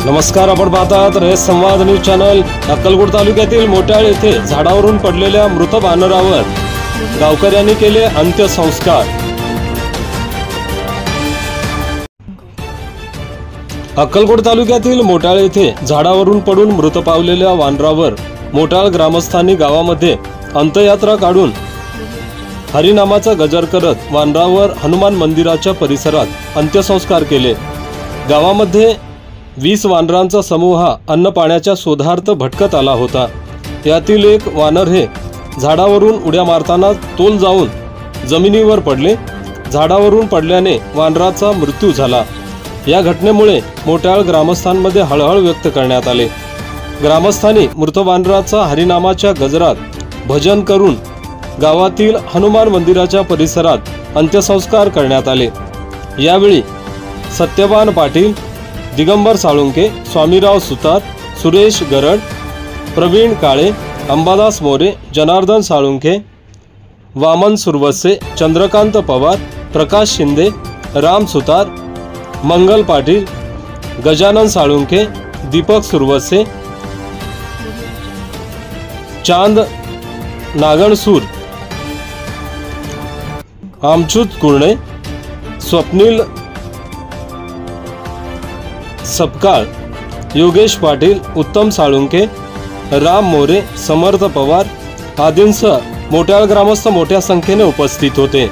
नमस्कार, आपण पाहतात रेस संवाद न्यूज चॅनल। अक्कलकोट तालुक्यातील मोटाळ येथे झाडावरून पडलेल्या मृत वानरावर गावकऱ्यांनी केले अंत्यसंस्कार। अक्कलकोट तालुक्यातील मोटाळ येथे झाडावरून पडून मृत पावलेल्या वानरावर मोटाळ ग्रामस्थांनी गावामध्ये अंत्ययात्रा काढून हरिनामाचा गजर करत वानरावर हनुमान मंदिराच्या परिसरात अंत्यसंस्कार केले। गावामध्ये 20 वानरांचा समूह हा अन्न पाण्याच्या शोधार्थ भटकत आला होता। त्यातील एक वानर हे झाडावरून उड्या मारताना तोल जाऊन जमिनीवर पडले। झाडावरून पडल्याने वानराचा मृत्यू झाला। या घटनेमुळे मोटाळ ग्रामस्थांमध्ये हळहळ व्यक्त करण्यात आले। ग्रामस्थांनी मृत वानराचा हरिनामाच्या गजरात भजन करून गावातील हनुमान मंदिराच्या परिसरात अंत्यसंस्कार करण्यात आले। यावेळी सत्यवान पाटील, दिगंबर साळुंके, स्वामीराव सुतार, सुरेश गरड, प्रवीण काळे, अंबादास मोरे, जनार्दन साळुंके, वामन सुरवसे, चंद्रकांत पवार, प्रकाश शिंदे, राम सुतार, मंगल पाटील, गजानन साळुंके, दीपक सुरवसे, चांद नागणसूर, आमचूत कुर्णे, स्वप्नील सपकाळ, योगेश पाटील, उत्तम साळुंके, राम मोरे, समर्थ पवार आदींसह मोटाळ ग्रामस्थ मोठ्या संख्येने उपस्थित होते।